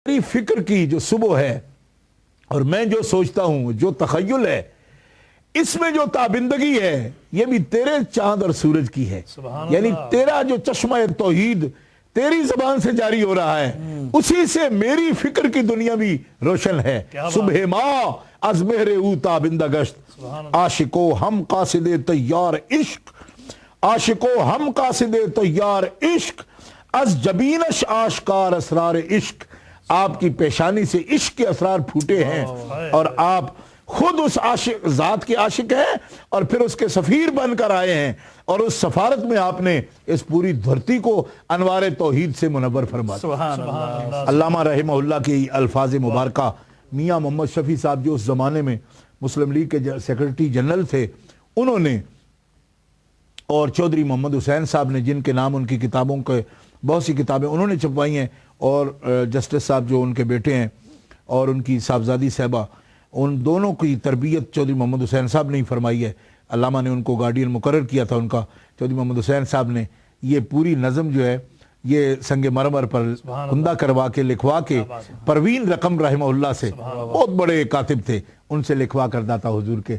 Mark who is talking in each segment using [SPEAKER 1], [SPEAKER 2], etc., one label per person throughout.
[SPEAKER 1] میری فکر کی جو صبح ہے اور میں جو سوچتا ہوں، جو تخیل ہے، اس میں جو تابندگی ہے یہ بھی تیرے چاند اور سورج کی ہے. یعنی تیرا جو چشمہ توحید تیری زبان سے جاری ہو رہا ہے، اسی سے میری فکر کی دنیا بھی روشن ہے. صبح ماں از مہر او تابندہ گشت، عاشقو ہم قاصد تیار عشق، عاشقو ہم قاصد تیار عشق، از جبینش آشکار اسرار عشق. آپ کی پیشانی سے عشق کے اسرار پھوٹے ہیں اور آپ خود اس عاشق ذات کے عاشق ہیں اور پھر اس کے سفیر بن کر آئے ہیں، اور اس سفارت میں آپ نے اس پوری دھرتی کو انوار توحید سے منور فرما دیا. علامہ رحمہ اللہ کی الفاظ مبارکہ میاں محمد شفیع صاحب جو اس زمانے میں مسلم لیگ کے سیکرٹری جنرل تھے، انہوں نے، اور چودھری محمد حسین صاحب نے، جن کے نام ان کی کتابوں کے بہت سی کتابیں انہوں نے چھپوائی ہیں، اور جسٹس صاحب جو ان کے بیٹے ہیں اور ان کی صاحبزادی صاحبہ، ان دونوں کی تربیت چودھری محمد حسین صاحب نے ہی فرمائی ہے. علامہ نے ان کو گارڈین مقرر کیا تھا ان کا، چودھری محمد حسین صاحب نے یہ پوری نظم جو ہے یہ سنگ مرمر پر کندہ کروا کے لکھوا کے پروین رقم رحمہ اللہ سے، بہت بڑے کاتب تھے، ان سے لکھوا کر داتا حضور کے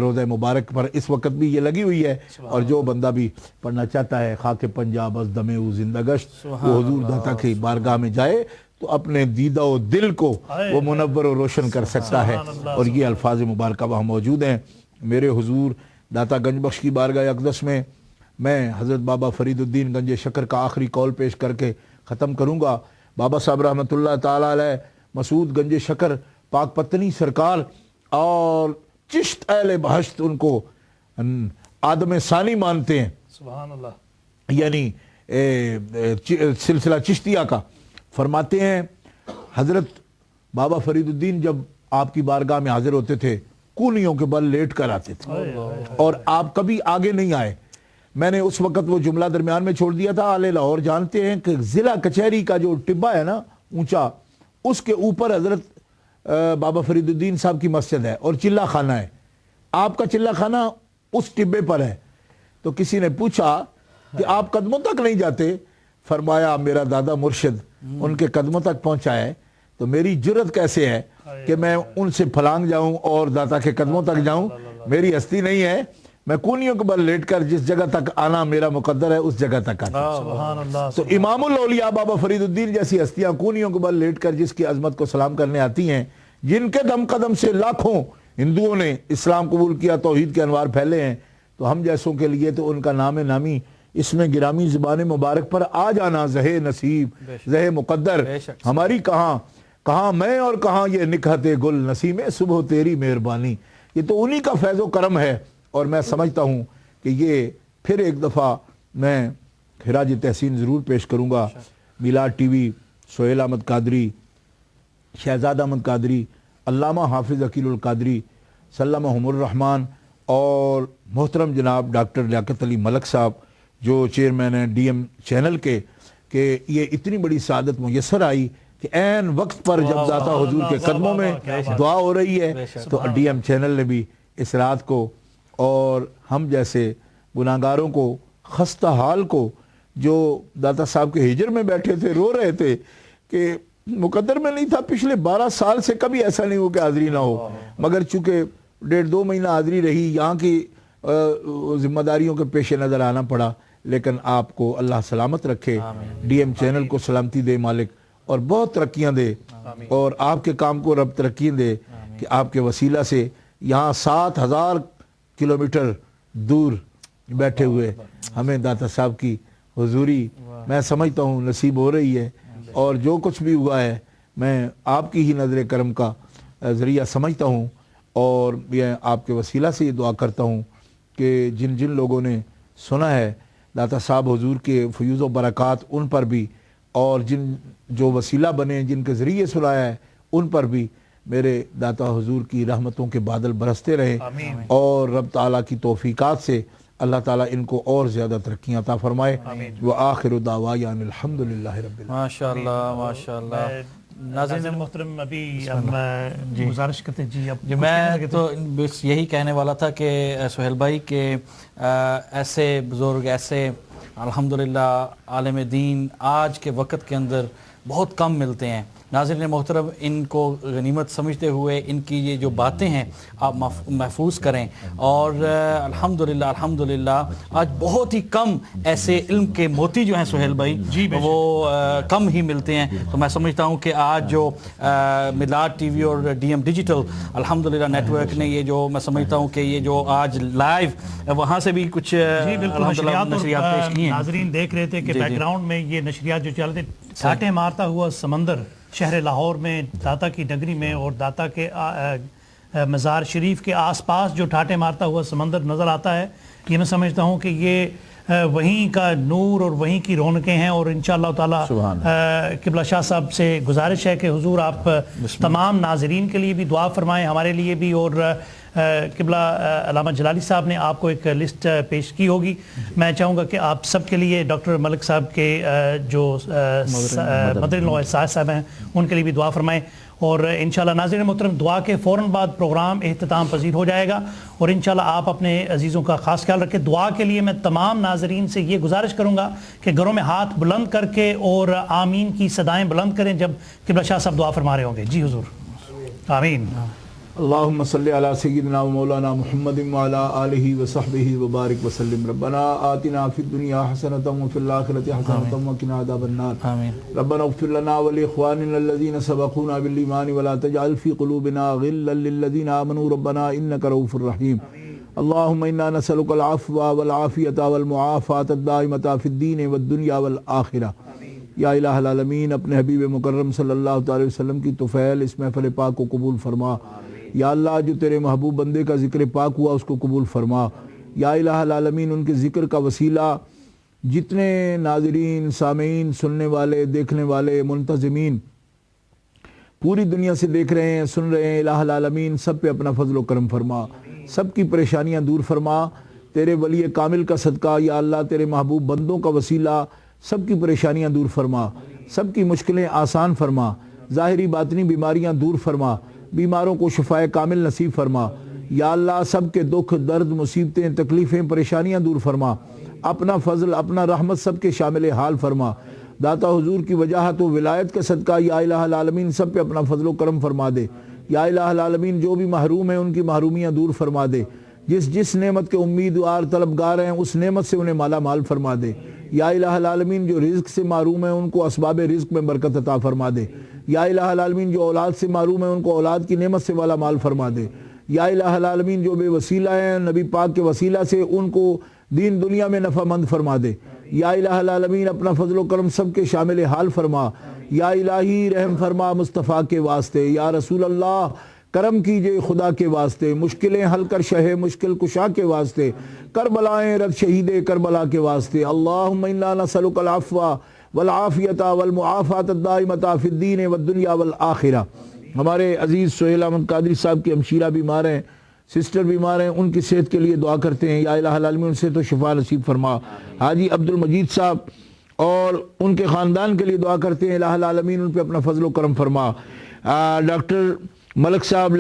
[SPEAKER 1] روضہ مبارک پر اس وقت بھی یہ لگی ہوئی ہے. اور جو بندہ بھی پڑھنا چاہتا ہے خاک پنجاب از دم او زندہ گشت، وہ حضور داتا کی بارگاہ میں جائے تو اپنے دیدہ و دل کو وہ منور و روشن کر سکتا ہے. اور یہ الفاظ مبارکہ وہاں موجود ہیں. میرے حضور داتا گنج بخش کی بارگاہ اقدس میں حضرت بابا فرید الدین گنج شکر کا آخری قول پیش کر کے ختم کروں گا. بابا صاحب رحمۃ اللہ تعالی علیہ مسعود گنج شکر پاک پتنی سرکار اور چشت اہل بہشت ان کو آدم ثانی مانتے ہیں،
[SPEAKER 2] سبحان اللہ،
[SPEAKER 1] یعنی سلسلہ چشتیہ کا. فرماتے ہیں حضرت بابا فرید الدین جب آپ کی بارگاہ میں حاضر ہوتے تھے کونیوں کے بل لیٹ کر آتے تھے اور آپ کبھی آگے نہیں آئے. میں نے اس وقت وہ جملہ درمیان میں چھوڑ دیا تھا. آل لاہور جانتے ہیں کہ ضلع کچہری کا جو ٹبہ ہے نا اونچا، اس کے اوپر حضرت بابا فرید الدین صاحب کی مسجد ہے اور چلہ خانہ ہے. آپ کا چلہ خانہ اس ٹبے پر ہے. تو کسی نے پوچھا کہ آپ قدموں تک نہیں جاتے؟ فرمایا میرا دادا مرشد ان کے قدموں تک پہنچا ہے تو میری جرت کیسے ہے کہ میں ان سے پھلانگ جاؤں اور داتا کے قدموں تک جاؤں. میری ہستی نہیں ہے، میں کونیوں کے بل لیٹ کر جس جگہ تک آنا میرا مقدر ہے اس جگہ تک آتا.
[SPEAKER 2] سبحان اللہ.
[SPEAKER 1] تو امام الاولیاء بابا فرید الدین جیسی ہستیاں کونیوں کے بل لیٹ کر جس کی عظمت کو سلام کرنے آتی ہیں، جن کے دم قدم سے لاکھوں ہندوؤں نے اسلام قبول کیا، توحید کے انوار پھیلے ہیں، تو ہم جیسوں کے لیے تو ان کا نام نامی اس میں گرامی زبان مبارک پر آ جانا زہ نصیب زہ مقدر. ہماری کہاں میں اور کہاں یہ نکہت گل نسیم صبح تیری مہربانی. یہ تو انہی کا فیض و کرم ہے. اور میں سمجھتا ہوں کہ یہ پھر ایک دفعہ میں خراج تحسین ضرور پیش کروں گا. میلاد ٹی وی، سہیل احمد قادری، شہزاد احمد قادری، علامہ حافظ عقیل القادری، سلمہم الرحمن، اور محترم جناب ڈاکٹر لیاقت علی ملک صاحب جو چیئرمین ہیں ڈی ایم چینل کے، کہ یہ اتنی بڑی سعادت میسر آئی کہ عین وقت پر جب داتا حضور کے قدموں میں دعا ہو رہی ہے تو ڈی ایم چینل نے بھی اس رات کو اور ہم جیسے گناہگاروں کو، خستہ حال کو، جو داتا صاحب کے ہجر میں بیٹھے تھے رو رہے تھے کہ مقدر میں نہیں تھا، پچھلے 12 سال سے کبھی ایسا نہیں ہو کہ حاضری نہ ہو، مگر چونکہ 1.5-2 مہینہ حاضری رہی، یہاں کی ذمہ داریوں کے پیش نظر آنا پڑا. لیکن آپ کو اللہ سلامت رکھے، ڈی ایم چینل کو سلامتی دے مالک، اور بہت ترقیاں دے، اور آپ کے کام کو رب ترقی دے کہ آپ کے وسیلہ سے یہاں 7000 کلومیٹر دور بیٹھے ہوئے ہمیں داتا صاحب کی حضوری میں سمجھتا ہوں نصیب ہو رہی ہے. اور جو کچھ بھی ہوا ہے میں آپ کی ہی نظر کرم کا ذریعہ سمجھتا ہوں، اور میں آپ کے وسیلہ سے یہ دعا کرتا ہوں کہ جن جن لوگوں نے سنا ہے داتا صاحب حضور کے فیوز و برکات ان پر بھی، اور جو وسیلہ بنے جن کے ذریعے سنایا ہے ان پر بھی میرے داتا حضور کی رحمتوں کے بادل برستے رہے، اور رب تعالیٰ کی توفیقات سے اللہ تعالیٰ ان کو اور زیادہ ترقیاں عطا فرمائے. وآخر دعوانا الحمدللہ رب العالمین.
[SPEAKER 3] ماشاءاللہ ماشاءاللہ.
[SPEAKER 2] ناظرین محترم، ابھی ہم گزارش کرتے جی
[SPEAKER 3] میں تو بس یہی کہنے والا تھا کہ سہیل بھائی کے ایسے بزرگ، ایسے الحمدللہ عالم دین آج کے وقت کے اندر بہت کم ملتے ہیں. ناظرین محترم ان کو غنیمت سمجھتے ہوئے ان کی یہ جو باتیں ہیں آپ محفوظ کریں، اور الحمدللہ آج بہت ہی کم ایسے علم کے موتی جو ہیں سہیل بھائی وہ کم ہی ملتے ہیں. تو میں سمجھتا ہوں کہ آج جو میلاد ٹی وی اور ڈی ایم ڈیجیٹل الحمدللہ نیٹ ورک نے یہ جو میں سمجھتا ہوں کہ یہ جو آج لائیو وہاں سے بھی کچھ
[SPEAKER 2] نشریات
[SPEAKER 3] پیش کی ہیں.
[SPEAKER 2] ناظرین دیکھ رہے تھے کہ بیک گراؤنڈ میں یہ نشریات جو چل رہے تھے، چھاٹے مارتا ہوا سمندر شہر لاہور میں، داتا کی نگری میں اور داتا کے مزار شریف کے آس پاس جو ٹھاٹے مارتا ہوا سمندر نظر آتا ہے، یہ میں سمجھتا ہوں کہ یہ وہیں کا نور اور وہیں کی رونقیں ہیں. اور انشاءاللہ تعالی قبلہ شاہ صاحب سے گزارش ہے کہ حضور آپ تمام ناظرین کے لیے بھی دعا فرمائیں، ہمارے لیے بھی. اور قبلہ علامہ جلالی صاحب نے آپ کو ایک لسٹ پیش کی ہوگی، میں چاہوں گا کہ آپ سب کے لیے ڈاکٹر ملک صاحب کے جو مدر ان لا ساج صاحب ہیں ان کے لیے بھی دعا فرمائیں. اور انشاءاللہ ناظرین محترم دعا کے فوراً بعد پروگرام اختتام پذیر ہو جائے گا. اور انشاءاللہ آپ اپنے عزیزوں کا خاص خیال رکھیں. دعا کے لیے میں تمام ناظرین سے یہ گزارش کروں گا کہ گھروں میں ہاتھ بلند کر کے اور آمین کی صدائیں بلند کریں جب قبلہ شاہ صاحب دعا فرما رہے ہوں گے. جی حضور آمین.
[SPEAKER 1] اللہم صلی علی سیدنا و مولانا محمد وعلی آلہ وصحبہ وبارک وسلم. ربنا آتنا فی الدنیا حسنۃ وفی الآخرۃ حسنۃ وقنا عذاب النار. ربنا اغفر لنا ولاخواننا الذین سبقونا بالایمان ولا تجعل فی قلوبنا غلا للذین آمنوا ربنا انک رؤوف رحیم. اللہم انا نسألک العفو والعافیۃ والمعافاۃ الدائمۃ فی الدین والدنیا والآخرہ. یا الہ العالمین اپنے حبیب مکرم صلی اللہ تعالی وسلم کی طفیل اس محفل پاک کو قبول فرما. یا اللہ جو تیرے محبوب بندے کا ذکر پاک ہوا اس کو قبول فرما. یا الہ العالمین ان کے ذکر کا وسیلہ جتنے ناظرین، سامعین، سننے والے، دیکھنے والے، منتظمین پوری دنیا سے دیکھ رہے ہیں، سن رہے ہیں، الہ العالمین سب پہ اپنا فضل و کرم فرما، سب کی پریشانیاں دور فرما. تیرے ولی کامل کا صدقہ یا اللہ تیرے محبوب بندوں کا وسیلہ سب کی پریشانیاں دور فرما، سب کی مشکلیں آسان فرما، ظاہری باطنی بیماریاں دور فرما، بیماروں کو شفائے کامل نصیب فرما. یا اللہ سب کے دکھ، درد، مصیبتیں، تکلیفیں، پریشانیاں دور فرما. اپنا فضل، اپنا رحمت سب کے شامل حال فرما. داتا حضور کی وجاہت و ولایت کا صدقہ یا الہ العالمین سب پہ اپنا فضل و کرم فرما دے. یا الہ العالمین جو بھی محروم ہیں ان کی محرومیاں دور فرما دے. جس نعمت کے امیدوار طلبگار ہیں اس نعمت سے انہیں مالا مال فرما دے. یا الہ العالمین جو رزق سے محروم ہیں ان کو اسباب رزق میں برکت عطا فرما دے. یا الہ العالمین جو اولاد سے محروم ہیں ان کو اولاد کی نعمت سے والا مال فرما دے. یا الہ العالمین جو بے وسیلہ ہیں نبی پاک کے وسیلہ سے ان کو دین دنیا میں نفع مند فرما دے. یا الہ العالمین اپنا فضل و کرم سب کے شامل حال فرما. یا الہی رحم فرما مصطفیٰ کے واسطے. یا رسول اللہ کرم کیجئے خدا کے واسطے. مشکلیں حل کر شہ مشکل کشا کے واسطے. کربلائیں رد شہید کربلا کے واسطے. اللہم انا نسألک العفو والعافیۃ والمعافاۃ الدائمۃ فی الدین والدنیا والآخرہ. ہمارے عزیز سہیل احمد قادری صاحب کی ہمشیرہ بیمار ہیں، سسٹر بیمار ہیں، ان کی صحت کے لیے دعا کرتے ہیں. یا الہ العالمین ان سے تو شفا نصیب فرما. حاجی عبد المجید صاحب اور ان کے خاندان کے لیے دعا کرتے ہیں. الہ العالمین ان پہ اپنا فضل و کرم فرما. ڈاکٹر ملک صاحب